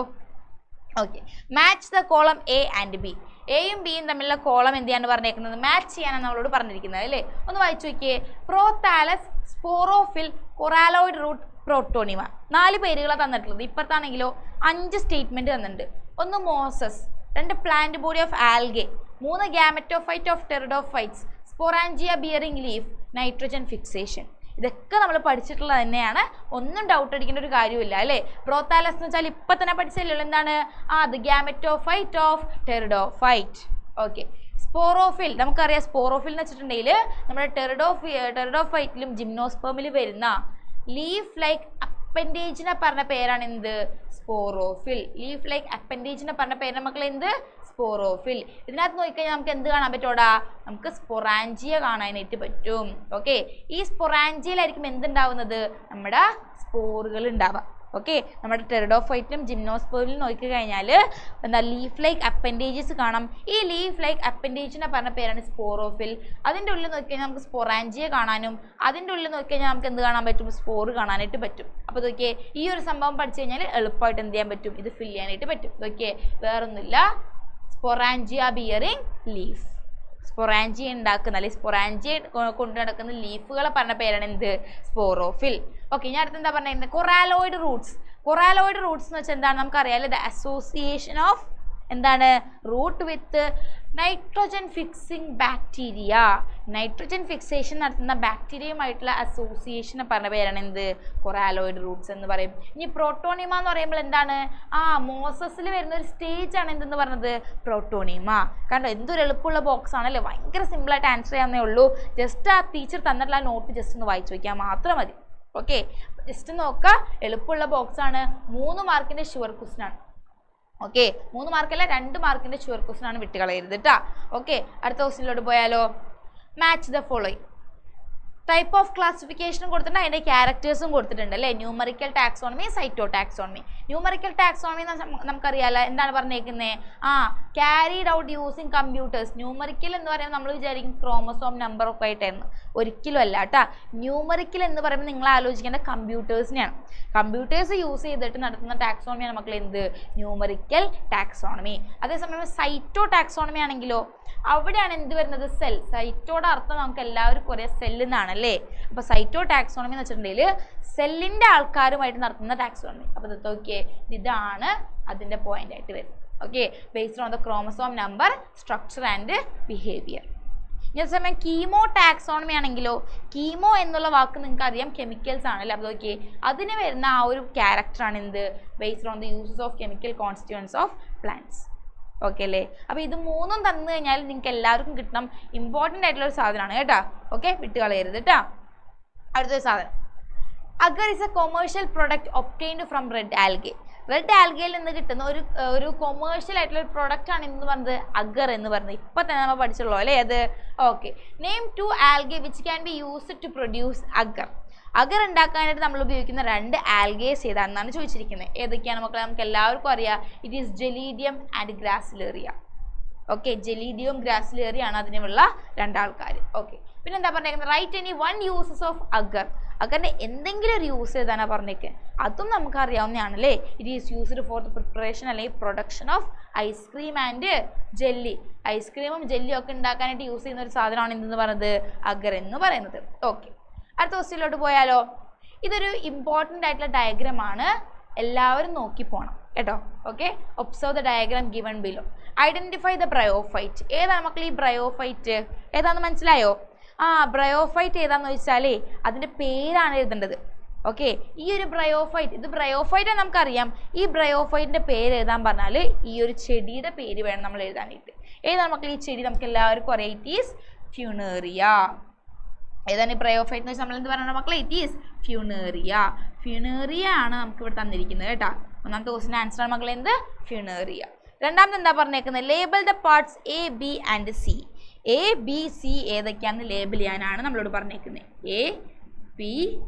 Okay, match the column A and B. എയും ബിയും തമ്മിലുള്ള കോളം എന്ത് ചെയ്യാന്ന് പറഞ്ഞേക്കുന്നത്? മാച്ച് ചെയ്യാനാണ് നമ്മളോട് പറഞ്ഞിരിക്കുന്നത് അല്ലേ? ഒന്ന് വായിച്ചു നോക്കിയേ. Prothallus, sporophyll, coralloid root, protonema. 4 പേരുകളാണ് തന്നിട്ടുള്ളത്. ഇപ്പത്താണെങ്കിലോ 5 സ്റ്റേറ്റ്മെന്റ് തന്നിട്ടുണ്ട്. 1 mosses, 2 plant body of algae, 3 gametophyte of pteridophytes, sporangia bearing leaf, nitrogen fixation. ഇതൊക്കെ നമ്മൾ പഠിച്ചിട്ടുള്ളത് തന്നെയാണ്. ഒന്നും ഡൗട്ട് അടിക്കേണ്ട ഒരു കാര്യമില്ല അല്ലേ? പ്രോതാലസ് എന്ന് വെച്ചാൽ ഇപ്പം തന്നെ പഠിച്ചല്ലോ. എന്താണ്? അത് gametophyte of pteridophyte. Okay, sporophyll നമുക്കറിയാം. സ്പോറോഫിൽ എന്ന് വെച്ചിട്ടുണ്ടെങ്കിൽ നമ്മുടെ ടെറിഡോഫൈറ്റിലും ജിംനോസ്പെർമിലും വരുന്ന ലീഫ് ലൈക്ക് അപ്പൻഡേജിനെ പറഞ്ഞ പേരാണ് എന്ത്? സ്പോറോഫിൽ. ലീഫ് ലൈക്ക് അപ്പൻഡേജിനെ പറഞ്ഞ പേരാണ് മക്കളെ എന്ത്? സ്പോറോഫിൽ. ഇതിനകത്ത് നോക്കിക്കഴിഞ്ഞാൽ നമുക്ക് എന്ത് കാണാൻ പറ്റൂടാ? നമുക്ക് സ്പൊറാഞ്ചിയ കാണാനായിട്ട് പറ്റും. ഓക്കെ, ഈ സ്പൊറാഞ്ചിയയിലായിരിക്കും എന്തുണ്ടാവുന്നത്? നമ്മുടെ സ്പോറുകൾ ഉണ്ടാവുക. ഓക്കെ, നമ്മുടെ ടെറിഡോഫൈറ്റിലും ജിംനോസ്പെർമിലും നോക്കിക്കഴിഞ്ഞാൽ എന്താ? ലീഫ് ലൈക്ക് അപ്പൻഡേജസ് കാണാം. ഈ ലീഫ് ലൈക്ക് അപ്പൻഡേജിനെ പറഞ്ഞ പേരാണ് സ്പോറോഫിൽ. അതിൻ്റെ ഉള്ളിൽ നോക്കിക്കഴിഞ്ഞാൽ നമുക്ക് സ്പൊറാഞ്ചിയ കാണാനും അതിൻ്റെ ഉള്ളിൽ നോക്കിക്കഴിഞ്ഞാൽ നമുക്ക് എന്ത് കാണാൻ പറ്റും? സ്പോർ കാണാനായിട്ട് പറ്റും. അപ്പോൾ നോക്കിയേ, ഈ ഒരു സംഭവം പഠിച്ചു കഴിഞ്ഞാൽ എളുപ്പമായിട്ട് എന്ത് ചെയ്യാൻ പറ്റും? ഇത് ഫിൽ ചെയ്യാനായിട്ട് പറ്റും. നോക്കിയേ, വേറൊന്നുമില്ല, സ്പൊറാഞ്ചിയ ബിയറിംഗ് ലീഫ്. സ്പൊറാഞ്ചിയ ഉണ്ടാക്കുന്ന അല്ലെങ്കിൽ സ്പൊറാഞ്ചിയ കൊണ്ടു നടക്കുന്ന ലീഫുകളെ പറഞ്ഞ പേരാണ് എന്ത്? സ്പോറോഫിൽ. ഓക്കെ, ഞാൻ അടുത്ത് എന്താ പറഞ്ഞിരുന്നത്? കൊറാലോയിഡ് റൂട്ട്സ്. കൊറാലോയിഡ് റൂട്ട്സ് എന്ന് വെച്ചാൽ എന്താണ്? നമുക്കറിയാമല്ലോ, ദ അസോസിയേഷൻ ഓഫ് എന്താണ്? Root with nitrogen fixing bacteria. Nitrogen fixation നടത്തുന്ന ബാക്ടീരിയയുമായിട്ടുള്ള അസോസിയേഷനെ പറഞ്ഞ പേരാണ് എന്ത്? കൊറാലോയിഡ് റൂട്ട്സ് എന്ന് പറയും. ഇനി പ്രോട്ടോണിയമ എന്ന് പറയുമ്പോൾ എന്താണ്? മോസസിൽ വരുന്ന ഒരു സ്റ്റേജ് ആണ് എന്തെന്ന് പറഞ്ഞത്? പ്രോട്ടോണിയമ. കണ്ടോ, എന്തൊരു എളുപ്പമുള്ള ബോക്സ് ആണല്ലേ? ഭയങ്കര സിമ്പിളായിട്ട് ആൻസർ ചെയ്യാവുന്നേ ഉള്ളൂ. ജസ്റ്റ് ആ ടീച്ചർ തന്നിട്ടുള്ള നോട്ട് ജസ്റ്റ് ഒന്ന് വായിച്ചു വയ്ക്കാൻ മാത്രം മതി. ഓക്കെ, ജസ്റ്റ് നോക്കുക, എളുപ്പമുള്ള ബോക്സ് ആണ്. 3 മാർക്കിന്റെ ഷുവർ ക്വസ്റ്റ്യൻ ആണ്. ഓക്കെ, 3 മാർക്കല്ല 2 മാർക്കിന്റെ ഷുവർ ക്വസ്റ്റ്യൻ ആണ്, വിട്ടുകളയരുത് കേട്ടോ. ഓക്കെ, അടുത്ത ക്വസ്റ്റ്യനിലോട്ട് പോയാലോ. Match the following. Type of ക്ലാസിഫിക്കേഷനും കൊടുത്തിട്ടുണ്ട്, അതിന്റെ ക്യാരക്ടേഴ്സും കൊടുത്തിട്ടുണ്ട് അല്ലേ. Numerical taxonomy, cytotaxonomy. Numerical taxonomy നമുക്കറിയാലോ, എന്താണ് പറഞ്ഞേക്കുന്നത്? Carried out using computers. Numerical എന്ന് പറയുമ്പോൾ നമ്മൾ വിചാരിക്കും ക്രോമസോം നമ്പർ ഒക്കെ ആയിട്ടായിരുന്നു. ഒരിക്കലും അല്ല കേട്ടോ. ന്യൂമറിക്കൽ എന്ന് പറയുമ്പോൾ നിങ്ങൾ ആലോചിക്കേണ്ട കമ്പ്യൂട്ടേഴ്സിനെയാണ്. കമ്പ്യൂട്ടേഴ്സ് യൂസ് ചെയ്തിട്ട് നടത്തുന്ന ടാക്സോണമിയാണ് മക്കൾ എന്ത്? Numerical taxonomy. അതേസമയം സൈറ്റോ ടാക്സോണമി ആണെങ്കിലോ അവിടെയാണ് എന്ത് വരുന്നത്? സെൽ. സൈറ്റോടെ അർത്ഥം നമുക്ക് എല്ലാവർക്കും ഒരേ സെല്ലിൽ നിന്നാണല്ലേ. അപ്പോൾ സൈറ്റോ ടാക്സോണമി എന്ന് വെച്ചിട്ടുണ്ടെങ്കിൽ സെല്ലിൻ്റെ ആൾക്കാരുമായിട്ട് നടത്തുന്ന ടാക്സോണമി. അപ്പോൾ ഇത് നോക്കിയേ, ഇതാണ് അതിൻ്റെ പോയിന്റ് ആയിട്ട് വരുന്നത്. Okay, based on the chromosome number, structure and behaviour. അതേസമയം കീമോ ടാക്സോണമി ആണെങ്കിലോ, കീമോ എന്നുള്ള വാക്ക് നിങ്ങൾക്ക് അറിയാം കെമിക്കൽസ് ആണല്ലോ. അപ്പോൾ നോക്കിയേ, അതിന് വരുന്ന ആ ഒരു ക്യാരക്ടറാണ് എന്ത്? Based on the uses of chemical constituents of plants. Okay അല്ലേ. അപ്പോൾ ഇത് 3ഉം തന്നു കഴിഞ്ഞാൽ നിങ്ങൾക്ക് എല്ലാവർക്കും കിട്ടണം. ഇമ്പോർട്ടൻ്റ് ആയിട്ടുള്ള ഒരു സാധനമാണ് കേട്ടോ. ഓക്കെ, വിട്ടുകളയരുത് കേട്ടോ. അടുത്തൊരു സാധനം, agar is a commercial product obtained from red algae. Red ആൽഗയിൽ നിന്ന് കിട്ടുന്ന ഒരു കൊമേഴ്ഷ്യൽ ആയിട്ടുള്ള ഒരു പ്രൊഡക്റ്റ് ആണ് എന്ന് പറഞ്ഞത് അഗർ എന്ന് പറഞ്ഞത്. ഇപ്പം തന്നെ നമ്മൾ പഠിച്ചുള്ളൂ അല്ലേ അത്. Okay, name 2 algae which can be used to produce agar. Agar ഉണ്ടാക്കാനായിട്ട് നമ്മൾ ഉപയോഗിക്കുന്ന 2 ആൽഗേസ് ഏതാണെന്നാണ് ചോദിച്ചിരിക്കുന്നത്. ഏതൊക്കെയാണ് മക്കളെ? നമുക്ക് എല്ലാവർക്കും അറിയാം, it is gelidium and gracilaria. Okay, gelidium gracilaria ആണ് അതിനുള്ള 2 ആൾക്കാർ. ഓക്കെ, പിന്നെ എന്താ പറഞ്ഞേക്കുന്നത്? Right any 1 uses of agar. അഗറിന്റെ എന്തെങ്കിലും ഒരു യൂസ് ഏതാണ് പറഞ്ഞേക്കുന്നത്? അതും നമുക്ക് അറിയാവുന്നതാണല്ലേ. It is used for the preparation അല്ലെങ്കിൽ production of ice cream and jelly. ഐസ്ക്രീമും ജെല്ലിയും ഒക്കെ ഉണ്ടാക്കാനായിട്ട് യൂസ് ചെയ്യുന്ന ഒരു സാധനമാണ് എന്തെന്ന് പറയുന്നത്? അഗർ എന്ന് പറയുന്നത്. ഓക്കെ, അടുത്ത ക്വസ്റ്റ്യനിലോട്ട് പോയാലോ. ഇതൊരു ഇമ്പോർട്ടൻ്റ് ആയിട്ടുള്ള ഡയഗ്രാം ആണ്, എല്ലാവരും നോക്കി പോകണം കേട്ടോ. Okay, observe the diagram given below. Identify the bryophyte. ഏതാണ് മക്കൾ ഈ ബ്രയോഫൈറ്റ്? ഏതാണെന്ന് മനസ്സിലായോ? ബ്രയോഫൈറ്റ് ഏതാന്ന് ചോദിച്ചാലേ അതിൻ്റെ പേരാണ് എഴുതേണ്ടത്. ഓക്കെ, ഈ ഒരു ബ്രയോഫൈറ്റ്, ഇത് ബ്രയോഫൈറ്റ് നമുക്കറിയാം. ഈ ബ്രയോഫൈറ്റിൻ്റെ പേര് എഴുതാൻ പറഞ്ഞാൽ ഈ ഒരു ചെടിയുടെ പേര് വേണം നമ്മൾ എഴുതാനായിട്ട്. ഏതാണ് മക്കൾ ഈ ചെടി? നമുക്ക് എല്ലാവർക്കും അറിയാം, ഇറ്റ് ഈസ് ഫ്യൂണേറിയ. ഏതാണ് ഈ ബ്രയോഫൈറ്റ് എന്ന് വെച്ചാൽ നമ്മൾ എന്ത് പറയണം മക്കളെ? It is Funaria. ഫ്യൂണേറിയ ആണ് നമുക്ക് ഇവിടെ തന്നിരിക്കുന്നത് കേട്ടോ. ഒന്നാമത്തെ ക്വസ്റ്റിൻ്റെ ആൻസർ ആണ് മക്കളെ എന്ത്? ഫ്യൂണേറിയ. രണ്ടാമത് എന്താ പറഞ്ഞേക്കുന്നത്? Label the parts A, B and C. A, B, C ഏതൊക്കെയാണെന്ന് ലേബിൾ ചെയ്യാനാണ് നമ്മളോട് പറഞ്ഞേക്കുന്നത്. A, B,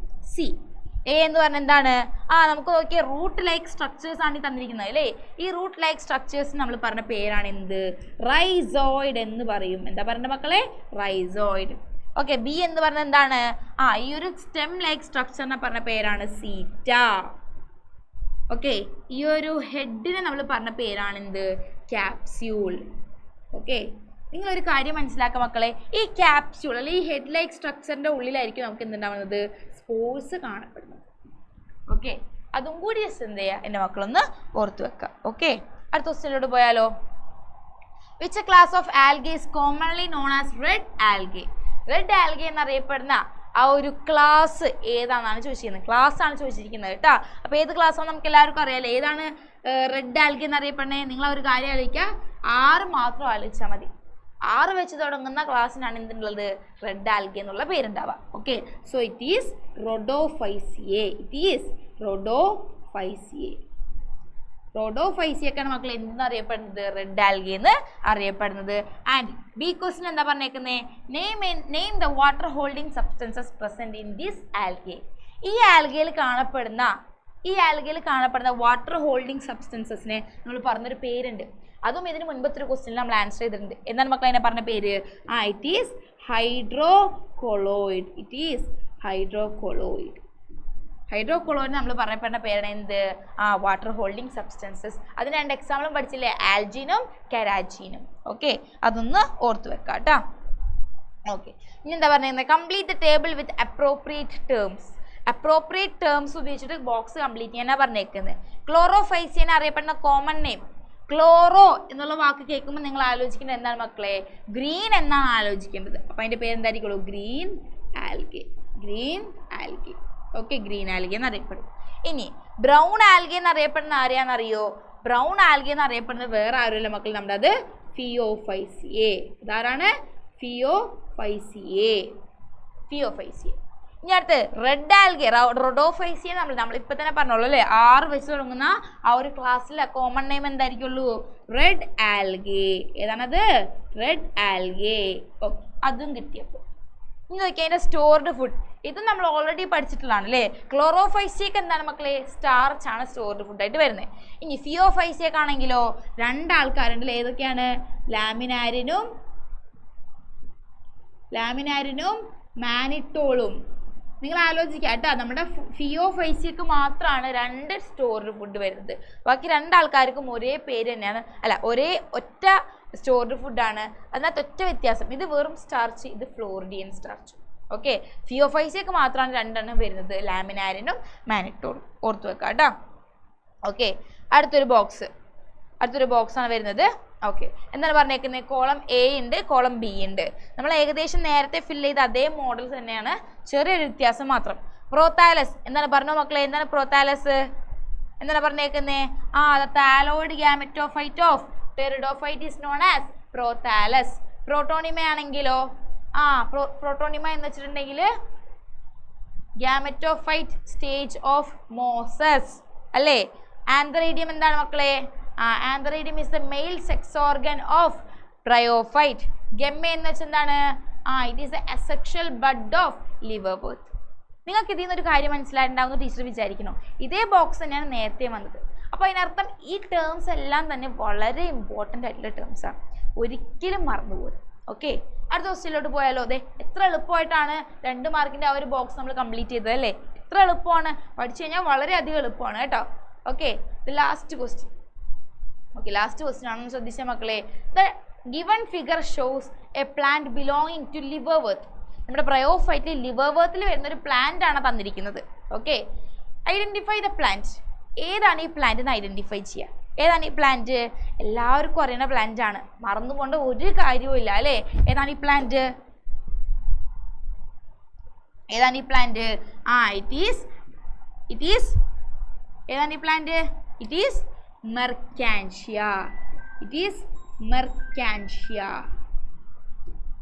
C. എ എന്ന് പറഞ്ഞാൽ എന്താണ്? നമുക്ക് നോക്കിയ റൂട്ട് ലൈക്ക് സ്ട്രക്ചേഴ്സ് ആണ് ഈ തന്നിരിക്കുന്നത് അല്ലേ. ഈ റൂട്ട് ലൈക്ക് സ്ട്രക്ചേഴ്സ് നമ്മൾ പറഞ്ഞ പേരാണ് എന്ത്? റൈസോയിഡ് എന്ന് പറയും. എന്താ പറഞ്ഞ മക്കളെ? റൈസോയിഡ്. ഓക്കെ, ബി എന്ന് പറഞ്ഞാൽ എന്താണ്? ഈ ഒരു സ്റ്റെം ലൈക്ക് സ്ട്രക്ചറിനെ പറഞ്ഞ പേരാണ് സീറ്റ. ഓക്കെ, ഈ ഒരു ഹെഡിനെ നമ്മൾ പറഞ്ഞ പേരാണ് എന്ത്? ക്യാപ്സ്യൂൾ. ഓക്കെ, നിങ്ങളൊരു കാര്യം മനസ്സിലാക്കുക മക്കളെ, ഈ ക്യാപ്സ്യൂൾ അല്ലെങ്കിൽ ഈ ഹെഡ് ലൈക്ക് സ്ട്രക്ചറിൻ്റെ ഉള്ളിലായിരിക്കും നമുക്ക് എന്തുണ്ടാവുന്നത്? സ്പോർസ് കാണപ്പെടുന്നത്. ഓക്കെ, അതും കൂടി ജസ്റ്റ് എന്ത് ചെയ്യുക എൻ്റെ മക്കളൊന്ന് ഓർത്ത് വെക്കുക. ഓക്കെ, അടുത്ത ക്വസ്റ്റ്യനിലോട്ട് പോയാലോ. Which class of algae is commonly known as red algae. Red algae എന്നറിയപ്പെടുന്ന ആ ഒരു ക്ലാസ് ഏതാണെന്നാണ് ചോദിച്ചിരിക്കുന്നത്. ക്ലാസ് ആണ് ചോദിച്ചിരിക്കുന്നത് കേട്ടോ. അപ്പോൾ ഏത് ക്ലാസ്സാണ് നമുക്ക് എല്ലാവർക്കും അറിയാമല്ലോ. ഏതാണ് റെഡ് ആൽഗെ എന്നറിയപ്പെടുന്നത്? നിങ്ങൾ ഒരു കാര്യം ആലോചിക്കുക, 6 മാത്രം ആലോചിച്ചാൽ മതി. 6 വെച്ച് തുടങ്ങുന്ന ക്ലാസ്സിനാണ് എന്തുള്ളത്? റെഡ് ആൽഗെ എന്നുള്ള പേരുണ്ടാവുക. Okay, so it is rhodophyceae. It is rhodophyceae. റോഡോഫൈസിയൊക്കെയാണ് മക്കൾ എന്തെന്നറിയപ്പെടുന്നത്? റെഡ് ആൽഗെ എന്ന് അറിയപ്പെടുന്നത്. ആൻഡ് ബി ക്വസ്റ്റ്യൻ എന്താ പറഞ്ഞേക്കുന്നത്? Name the water holding substances present in this algae. ഈ ആൽഗയിൽ കാണപ്പെടുന്ന വാട്ടർ ഹോൾഡിംഗ് സബ്സ്റ്റൻസസിനെ നമ്മൾ പറഞ്ഞൊരു പേരുണ്ട്. അതും ഇതിന് മുൻപത്തെ ഒരു ക്വസ്റ്റ്യനിൽ നമ്മൾ ആൻസർ ചെയ്തിട്ടുണ്ട്. എന്താണ് മക്കൾ അതിനെ പറഞ്ഞ പേര്? It is hydrocolloid. It is hydrocolloid. Hydrocolloid നമ്മൾ പറയപ്പെടുന്ന പേരാണ് എന്ത്? Water holding substances. അതിന് 2 എക്സാമ്പിളും പഠിച്ചില്ലേ? ആൽജിനും കെരാജിനും. ഓക്കെ, അതൊന്ന് ഓർത്ത് വെക്കാം കേട്ടോ. ഓക്കെ, ഇനി എന്താ പറയുന്നത്? Complete the table with appropriate terms. Appropriate terms ഉപയോഗിച്ചിട്ട് ബോക്സ് കംപ്ലീറ്റ് ചെയ്യാനാണ് പറഞ്ഞേക്കുന്നത്. ക്ലോറോഫൈസിയനെ അറിയപ്പെടുന്ന കോമൺ നെയിം ക്ലോറോ എന്നുള്ള വാക്ക് കേൾക്കുമ്പോൾ നിങ്ങൾ ആലോചിക്കേണ്ടത് എന്താണ് മക്കളെ? ഗ്രീൻ എന്നാണ് ആലോചിക്കേണ്ടത്. അപ്പം അതിൻ്റെ പേരെന്തായിരിക്കുള്ളൂ? Green algae. Green algae. Okay, green algae എന്നറിയപ്പെടും. ഇനി ബ്രൗൺ ആൽഗെ എന്നറിയപ്പെടുന്ന ആരെയാണെന്നറിയോ? ബ്രൗൺ ആൽഗെ എന്നറിയപ്പെടുന്നത് വേറെ ആരുമല്ല മക്കൾ, നമ്മുടെ അത് ഫിയോഫൈസിയെ. ഇതാരാണ്? ഫിയോഫൈസിയെ. ഇനി അടുത്ത് റെഡ് ആൽഗെ റൊഡോഫൈസിയ നമ്മൾ ഇപ്പം തന്നെ പറഞ്ഞോളൂ അല്ലേ, 6 വെച്ച് തുടങ്ങുന്ന ആ ഒരു ക്ലാസ്സിലെ കോമൺ നെയിം എന്തായിരിക്കുള്ളൂ, റെഡ് ആൽഗെ. ഏതാണത്, റെഡ് ആൽഗെ. ഓക്കെ, അതും കിട്ടിയപ്പോൾ ഇനി നോക്കിയാൽ അതിൻ്റെ സ്റ്റോർഡ് ഫുഡ്, ഇത് നമ്മൾ ഓൾറെഡി പഠിച്ചിട്ടുള്ളതാണ് അല്ലേ. ക്ലോറോഫൈസിയൊക്കെ എന്താണ് മക്കളെ, സ്റ്റാർച്ച് ആണ് സ്റ്റോർഡ് ഫുഡായിട്ട് വരുന്നത്. ഇനി ഫിയോഫൈസിയൊക്കെ ആണെങ്കിലോ 2 ആൾക്കാരുണ്ടല്ലോ, ഏതൊക്കെയാണ്, ലാമിനാരിനും മാനിറ്റോളും. നിങ്ങൾ ആലോചിക്കുക കേട്ടോ, നമ്മുടെ ഫിയോഫൈസിക്ക് മാത്രമാണ് 2 സ്റ്റോർഡ് ഫുഡ് വരുന്നത്. ബാക്കി 2 ആൾക്കാർക്കും ഒരേ പേര് തന്നെയാണ്, അല്ല ഒരേ ഒറ്റ സ്റ്റോർഡ് ഫുഡാണ്. അതിനകത്ത് ഒറ്റ വ്യത്യാസം, ഇത് വെറും സ്റ്റാർച്ച്, ഇത് ഫ്ലോറിഡിയൻ സ്റ്റാർച്ച്. ഓക്കെ, ഫിയോഫൈസിക്ക് മാത്രമാണ് 2 എണ്ണം വരുന്നത്, ലാമിനാരിനും മാനിറ്റോളും. ഓർത്ത് വെക്കാം കേട്ടോ. ഓക്കെ, അടുത്തൊരു ബോക്സ് ആണ് വരുന്നത്. ഓക്കെ, എന്താണ് പറഞ്ഞേക്കുന്നത്, കോളം എ ഉണ്ട്, കോളം ബി ഉണ്ട്. നമ്മൾ ഏകദേശം നേരത്തെ ഫില്ല് ചെയ്ത അതേ മോഡൽ തന്നെയാണ്, ചെറിയൊരു വ്യത്യാസം മാത്രം. പ്രോതാലസ് എന്താണ് പറഞ്ഞോ മക്കളെ, എന്താണ് പ്രോതാലസ്, എന്താണ് പറഞ്ഞേക്കുന്നത്, thalloid gametophyte of pteridophyte is known as prothallus. Protonema ആണെങ്കിലോ പ്രോട്ടോണിമ എന്ന് വെച്ചിട്ടുണ്ടെങ്കിൽ ഗാമെറ്റോഫൈറ്റ് സ്റ്റേജ് ഓഫ് മോസസ് അല്ലേ. ആന്ത്രൈഡിയം എന്താണ് മക്കളെ, antheridium is the male sex organ of bryophyte. Gemma എന്ന് വെച്ചാൽ എന്താണ്, it is the asexual bud of liverwort. നിങ്ങൾക്ക് ഇതിൽ നിന്നൊരു കാര്യം മനസ്സിലായിട്ടുണ്ടാവുന്ന ടീച്ചർ വിചാരിക്കണോ, ഇതേ ബോക്സ് തന്നെയാണ് നേരത്തെ വന്നത്. അപ്പോൾ അതിനർത്ഥം ഈ ടേംസ് എല്ലാം തന്നെ വളരെ ഇമ്പോർട്ടൻ്റ് ആയിട്ടുള്ള ടേംസാണ്, ഒരിക്കലും മറന്നുപോകും. ഓക്കെ, അടുത്ത ക്വസ്റ്റ്യനിലോട്ട് പോയാലോ. അതെ, എത്ര എളുപ്പമായിട്ടാണ് 2 മാർക്കിൻ്റെ ആ ഒരു ബോക്സ് നമ്മൾ കംപ്ലീറ്റ് ചെയ്തത് അല്ലേ. എത്ര എളുപ്പമാണ്, പഠിച്ചു കഴിഞ്ഞാൽ വളരെയധികം എളുപ്പമാണ് കേട്ടോ. Okay, last question. Okay, last question ആണെന്ന് ശ്രദ്ധിച്ച മക്കളെ. The given figure shows a plant belonging to liverwort. നമ്മുടെ ബ്രയോഫൈറ്റിൽ ലിവർവർത്തിൽ വരുന്ന ഒരു പ്ലാന്റ് ആണ് തന്നിരിക്കുന്നത്. Okay, identify the plant. ഏതാണ് ഈ പ്ലാന്റ് എന്ന് ഐഡന്റിഫൈ ചെയ്യുക. ഏതാണ് ഈ പ്ലാന്റ്, എല്ലാവർക്കും അറിയുന്ന പ്ലാന്റ് ആണ്, മറന്നുകൊണ്ട് ഒരു കാര്യവും ഇല്ല അല്ലേ. ഏതാണ് ഈ പ്ലാന്റ്, ഏതാണ് ഈ പ്ലാന്റ്, ഇറ്റ് ഈസ് ഏതാണ് ഈ plant, it is marchantia.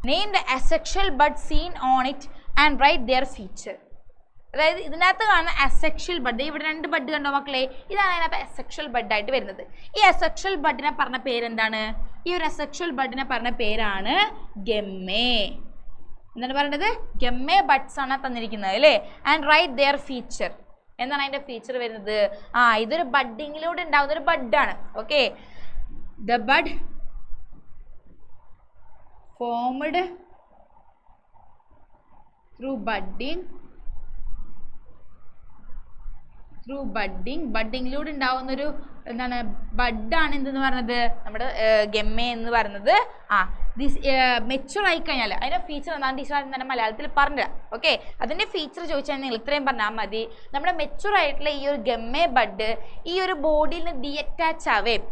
Name the asexual bud seen on it and write their feature. അതായത് ഇതിനകത്ത് കാണുന്ന അസെക്ഷൽ ബഡ്, ഇവിടെ 2 ബഡ് കണ്ടോ മക്കളെ, ഇതാണ് അതിനകത്ത് അസെക്ഷൽ ബഡായിട്ട് വരുന്നത്. ഈ അസെക്ഷൽ ബഡിനെ പറഞ്ഞ പേരെന്താണ്, ഈ ഒരു അസെക്ഷൽ ബഡിനെ പറഞ്ഞ പേരാണ് ഗെമ്മേ. എന്താണ് പറയുന്നത്, ഗെമ്മേ ബഡ്സ് ആണ് തന്നിരിക്കുന്നത് അല്ലേ. ആൻഡ് റൈറ്റ് ദെയർ ഫീച്ചർ, എന്താണ് അതിൻ്റെ ഫീച്ചർ വരുന്നത്, ഇതൊരു ബഡിങ്ങിലൂടെ ഉണ്ടാകുന്ന ഒരു ബഡാണ്. Okay, the bud formed through ബഡിങ്ങിലൂടെ ഉണ്ടാവുന്നൊരു എന്താണ് ബഡാണ് എന്തെന്ന് പറഞ്ഞത്, നമ്മുടെ ഗെമ്മേ എന്ന് പറയുന്നത്. ദിസ് മെച്ചുവർ ആയി കഴിഞ്ഞാൽ അതിൻ്റെ ഫീച്ചർ എന്താണ് ടീച്ചർ തന്നെ മലയാളത്തിൽ പറഞ്ഞുതരാം. ഓക്കെ, അതിൻ്റെ ഫീച്ചർ ചോദിച്ചാൽ നിങ്ങൾ ഇത്രയും പറഞ്ഞാൽ മതി. നമ്മുടെ മെച്ചുവർ ആയിട്ടുള്ള ഈ ഒരു ഗെമ്മേ ബഡ് ഈ ഒരു ബോഡിയിൽ നിന്ന് ഡിഅറ്റാച്ച് ആവുകയും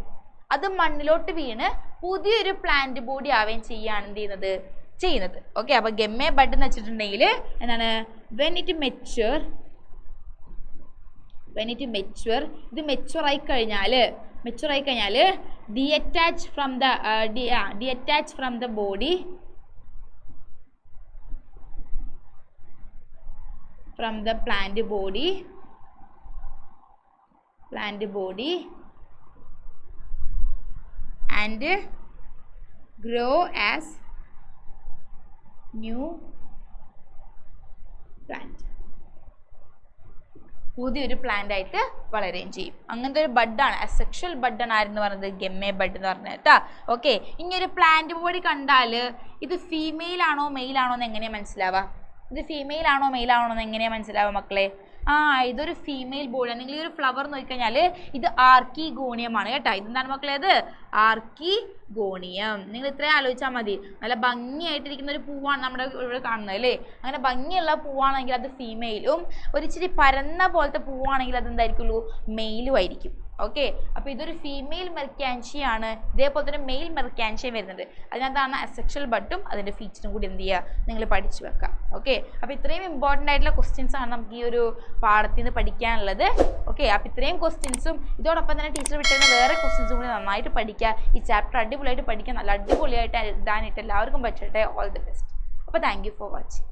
അത് മണ്ണിലോട്ട് വീണ് പുതിയൊരു പ്ലാന്റ് ബോഡി ആവുകയും ചെയ്യുകയാണ് എന്ത് ചെയ്യുന്നത്. ഓക്കെ, അപ്പോൾ ഗെമ്മേ ബഡ് എന്ന് വെച്ചിട്ടുണ്ടെങ്കിൽ എന്താണ്, വെൻ ഇറ്റ് മെച്ചുവർ ഇത് മെച്ചുവർ ആയി കഴിഞ്ഞാൽ detach from the body from the plant body and grow as new plant. പുതിയൊരു പ്ലാന്റ് ആയിട്ട് വളരുകയും ചെയ്യും. അങ്ങനത്തെ ഒരു ബഡാണ്, അസെക്ഷൽ ബഡാണ് ആരെന്ന് പറയുന്നത്, ഗെമ്മേ ബഡ് എന്ന് പറഞ്ഞത് കേട്ടോ. ഓക്കെ, ഇനി ഒരു പ്ലാന്റ് ബോഡി കണ്ടാൽ ഇത് ഫീമെയിൽ ആണോ മെയിൽ ആണോ എന്ന് എങ്ങനെയാണ് മനസ്സിലാവുക, ഇത് ഫീമെയിൽ ആണോ മെയിൽ ആണോ എന്ന് എങ്ങനെയാണ് മനസ്സിലാവുക മക്കളെ. ഇതൊരു ഫീമെയിൽ ബോഡിയാണ്. നിങ്ങൾ ഈ ഒരു ഫ്ലവർ നോക്കിക്കഴിഞ്ഞാൽ ഇത് ആർക്കിഗോണിയമാണ് കേട്ടോ. ഇതെന്താണ് മക്കളെ, അത് ആർക്കിഗോണിയം. നിങ്ങൾ ഇത്രയും ആലോചിച്ചാൽ മതി. നല്ല ഭംഗിയായിട്ടിരിക്കുന്ന ഒരു പൂവാണ് നമ്മുടെ ഇവിടെ കാണുന്നത് അല്ലേ. അങ്ങനെ ഭംഗിയുള്ള പൂവാണെങ്കിൽ അത് ഫീമെയിലും, ഒരു ഇച്ചിരി പരന്ന പോലത്തെ പൂവാണെങ്കിൽ അത് എന്തായിരിക്കുള്ളൂ, മെയിലും ആയിരിക്കും. ഓക്കെ, അപ്പോൾ ഇതൊരു ഫീമെയിൽ മെർക്കാൻഷ്യയാണ്. ഇതേപോലെ തന്നെ മെയിൽ മെർക്കാൻഷ്യം വരുന്നത്. അതിനകത്താണ് അസെക്ഷൽ ബഡും അതിൻ്റെ ഫീച്ചറും കൂടി എന്ത് ചെയ്യുക, നിങ്ങൾ പഠിച്ചു വെക്കാം. ഓക്കെ, അപ്പോൾ ഇത്രയും ഇമ്പോർട്ടൻ്റ് ആയിട്ടുള്ള ക്വസ്റ്റ്യൻസ് ആണ് നമുക്ക് ഈ ഒരു പാഠത്തിൽ നിന്ന് പഠിക്കാനുള്ളത്. ഓക്കെ, അപ്പോൾ ഇത്രയും ക്വസ്റ്റ്യൻസും ഇതോടൊപ്പം തന്നെ ടീച്ചർ വിട്ടുന്ന വേറെ ക്വസ്റ്റ്യൻസും കൂടി നന്നായിട്ട് പഠിക്കുക. ഈ ചാപ്റ്റർ അടിപൊളിയായിട്ട് പഠിക്കാൻ, നല്ല അടിപൊളിയായിട്ട് എഴുതാനായിട്ട് എല്ലാവർക്കും പറ്റട്ടെ. All the best. അപ്പോൾ താങ്ക് യു ഫോർ വാച്ചിങ്.